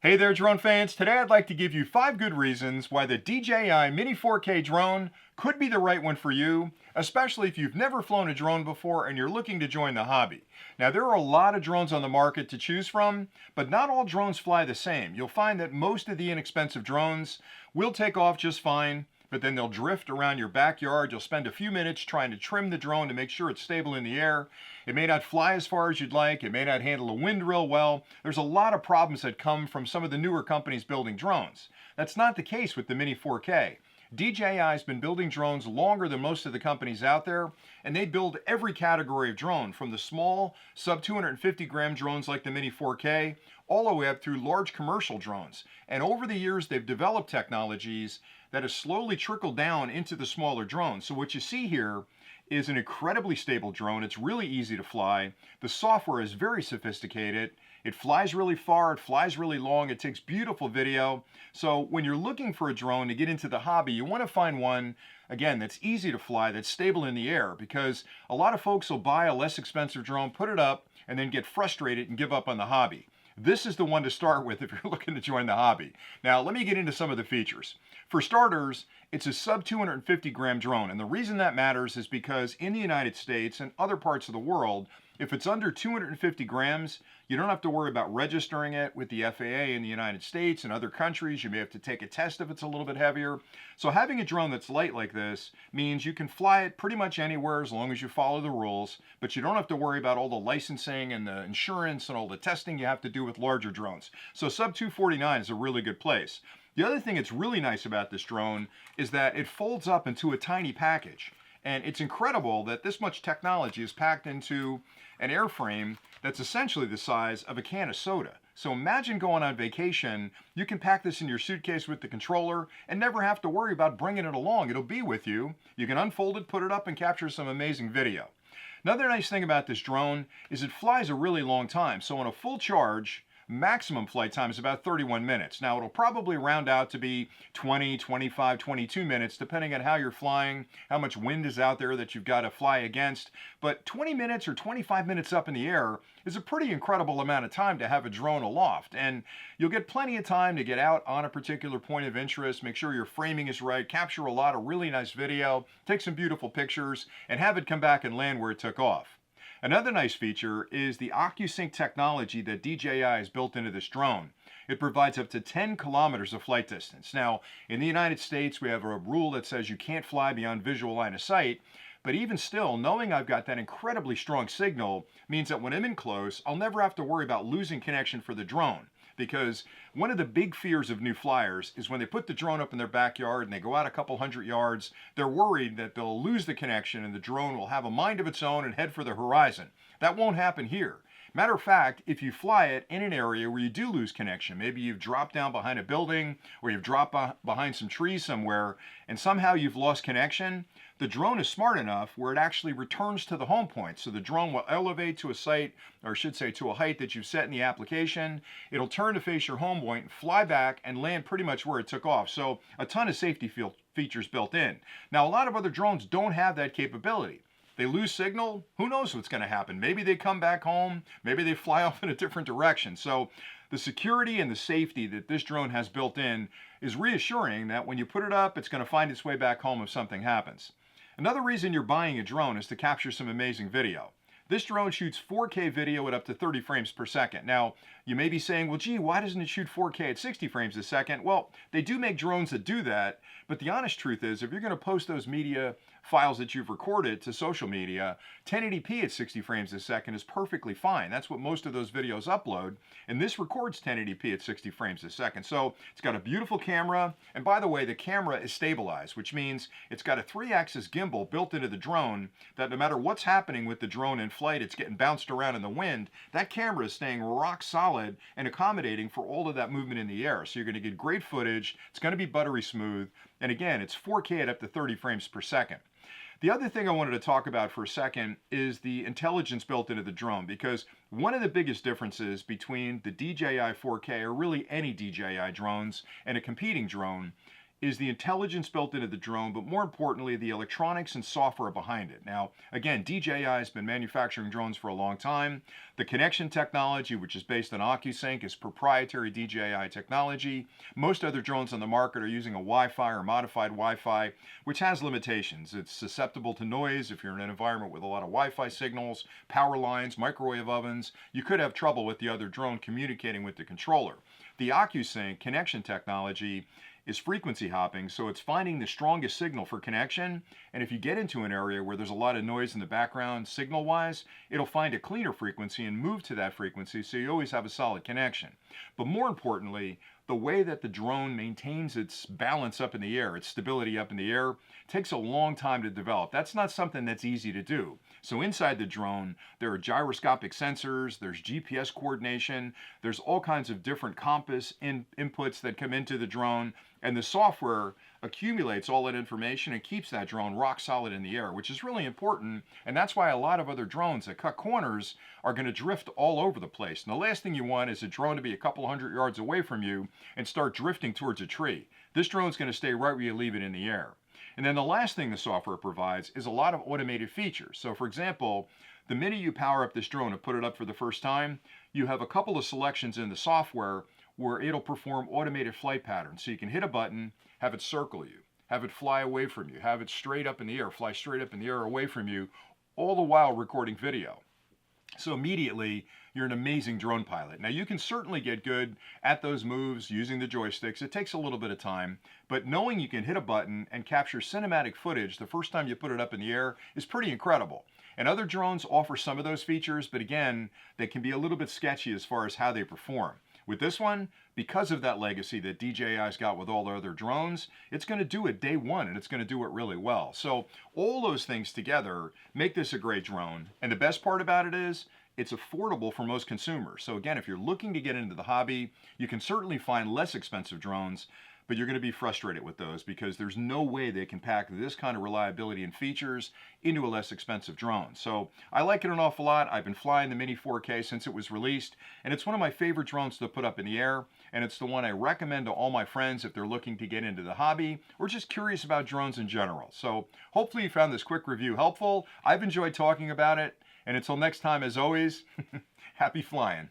Hey there, drone fans. Today I'd like to give you 5 good reasons why the DJI Mini 4K drone could be the right one for you, especially if you've never flown a drone before and you're looking to join the hobby. Now, there are a lot of drones on the market to choose from, but not all drones fly the same. You'll find that most of the inexpensive drones will take off just fine, but then they'll drift around your backyard. You'll spend a few minutes trying to trim the drone to make sure it's stable in the air. It may not fly as far as you'd like. It may not handle the wind real well. There's a lot of problems that come from some of the newer companies building drones. That's not the case with the Mini 4K. DJI has been building drones longer than most of the companies out there, and they build every category of drone, from the small sub 250 gram drones like the Mini 4K all the way up through large commercial drones. And over the years, they've developed technologies that has slowly trickled down into the smaller drones. So what you see here is an incredibly stable drone. It's really easy to fly. The software is very sophisticated. It flies really far, it flies really long, it takes beautiful video. So when you're looking for a drone to get into the hobby, you want to find one, again, that's easy to fly, that's stable in the air, because a lot of folks will buy a less expensive drone, put it up, and then get frustrated and give up on the hobby. This is the one to start with if you're looking to join the hobby. Now, let me get into some of the features. For starters, it's a sub 250 gram drone, and the reason that matters is because in the United States and other parts of the world, if it's under 250 grams, you don't have to worry about registering it with the FAA in the United States and other countries. You may have to take a test if it's a little bit heavier. So having a drone that's light like this means you can fly it pretty much anywhere as long as you follow the rules, but you don't have to worry about all the licensing and the insurance and all the testing you have to do with larger drones. So sub 249 is a really good place. The other thing that's really nice about this drone is that it folds up into a tiny package. And it's incredible that this much technology is packed into an airframe that's essentially the size of a can of soda. So imagine going on vacation, you can pack this in your suitcase with the controller and never have to worry about bringing it along. It'll be with you. You can unfold it, put it up, and capture some amazing video. Another nice thing about this drone is it flies a really long time. So on a full charge, maximum flight time is about 31 minutes. Now, it'll probably round out to be 20, 25, 22 minutes, depending on how you're flying, how much wind is out there that you've got to fly against. But 20 minutes or 25 minutes up in the air is a pretty incredible amount of time to have a drone aloft. And you'll get plenty of time to get out on a particular point of interest, make sure your framing is right, capture a lot of really nice video, take some beautiful pictures, and have it come back and land where it took off. Another nice feature is the OcuSync technology that DJI has built into this drone. It provides up to 10 kilometers of flight distance. Now, in the United States, we have a rule that says you can't fly beyond visual line of sight, but even still, knowing I've got that incredibly strong signal means that when I'm in close, I'll never have to worry about losing connection for the drone. Because one of the big fears of new flyers is when they put the drone up in their backyard and they go out a couple hundred yards, they're worried that they'll lose the connection and the drone will have a mind of its own and head for the horizon. That won't happen here. Matter of fact, if you fly it in an area where you do lose connection, maybe you've dropped down behind a building or you've dropped behind some trees somewhere and somehow you've lost connection, the drone is smart enough where it actually returns to the home point. So the drone will elevate to a site, or I should say to a height that you've set in the application. It'll turn to face your home point, fly back, and land pretty much where it took off. So a ton of safety features built in. Now, a lot of other drones don't have that capability. They lose signal, who knows what's going to happen? Maybe they come back home, maybe they fly off in a different direction. So the security and the safety that this drone has built in is reassuring that when you put it up, it's going to find its way back home if something happens. Another reason you're buying a drone is to capture some amazing video. This drone shoots 4K video at up to 30 frames per second. Now, you may be saying, well, gee, why doesn't it shoot 4K at 60 frames a second? Well, they do make drones that do that, but the honest truth is, if you're going to post those media files that you've recorded to social media, 1080p at 60 frames a second is perfectly fine. That's what most of those videos upload, and this records 1080p at 60 frames a second. So it's got a beautiful camera, and by the way, the camera is stabilized, which means it's got a 3-axis gimbal built into the drone that no matter what's happening with the drone in flight, it's getting bounced around in the wind, that camera is staying rock solid and accommodating for all of that movement in the air. So you're going to get great footage, it's going to be buttery smooth, and again, it's 4K at up to 30 frames per second. The other thing I wanted to talk about for a second is the intelligence built into the drone, because one of the biggest differences between the DJI 4K, or really any DJI drones, and a competing drone is the intelligence built into the drone, but more importantly, the electronics and software behind it. Now, again, DJI has been manufacturing drones for a long time. The connection technology, which is based on OcuSync, is proprietary DJI technology. Most other drones on the market are using a Wi-Fi or modified Wi-Fi, which has limitations. It's susceptible to noise. If you're in an environment with a lot of Wi-Fi signals, power lines, microwave ovens, you could have trouble with the other drone communicating with the controller. The OcuSync connection technology is frequency hopping, so it's finding the strongest signal for connection, and if you get into an area where there's a lot of noise in the background signal-wise, it'll find a cleaner frequency and move to that frequency, so you always have a solid connection. But more importantly, the way that the drone maintains its balance up in the air, its stability up in the air, takes a long time to develop. That's not something that's easy to do. So inside the drone, there are gyroscopic sensors, there's GPS coordination, there's all kinds of different compass inputs that come into the drone, and the software accumulates all that information and keeps that drone rock solid in the air, which is really important, and that's why a lot of other drones that cut corners are going to drift all over the place. And the last thing you want is a drone to be a couple hundred yards away from you and start drifting towards a tree. This drone's going to stay right where you leave it in the air. And then the last thing the software provides is a lot of automated features. So for example, the minute you power up this drone and put it up for the first time, you have a couple of selections in the software where it'll perform automated flight patterns. So you can hit a button, have it circle you, have it fly away from you, have it straight up in the air, fly straight up in the air away from you, all the while recording video. So immediately, you're an amazing drone pilot. Now you can certainly get good at those moves using the joysticks. It takes a little bit of time, but knowing you can hit a button and capture cinematic footage the first time you put it up in the air is pretty incredible. And other drones offer some of those features, but again, they can be a little bit sketchy as far as how they perform. With this one, because of that legacy that DJI's got with all their other drones, it's going to do it day one, and it's going to do it really well. So all those things together make this a great drone. And the best part about it is, it's affordable for most consumers. So again, if you're looking to get into the hobby, you can certainly find less expensive drones, but you're going to be frustrated with those because there's no way they can pack this kind of reliability and features into a less expensive drone. So I like it an awful lot. I've been flying the Mini 4K since it was released, and it's one of my favorite drones to put up in the air, and it's the one I recommend to all my friends if they're looking to get into the hobby or just curious about drones in general. So hopefully you found this quick review helpful. I've enjoyed talking about it, and until next time, as always, happy flying.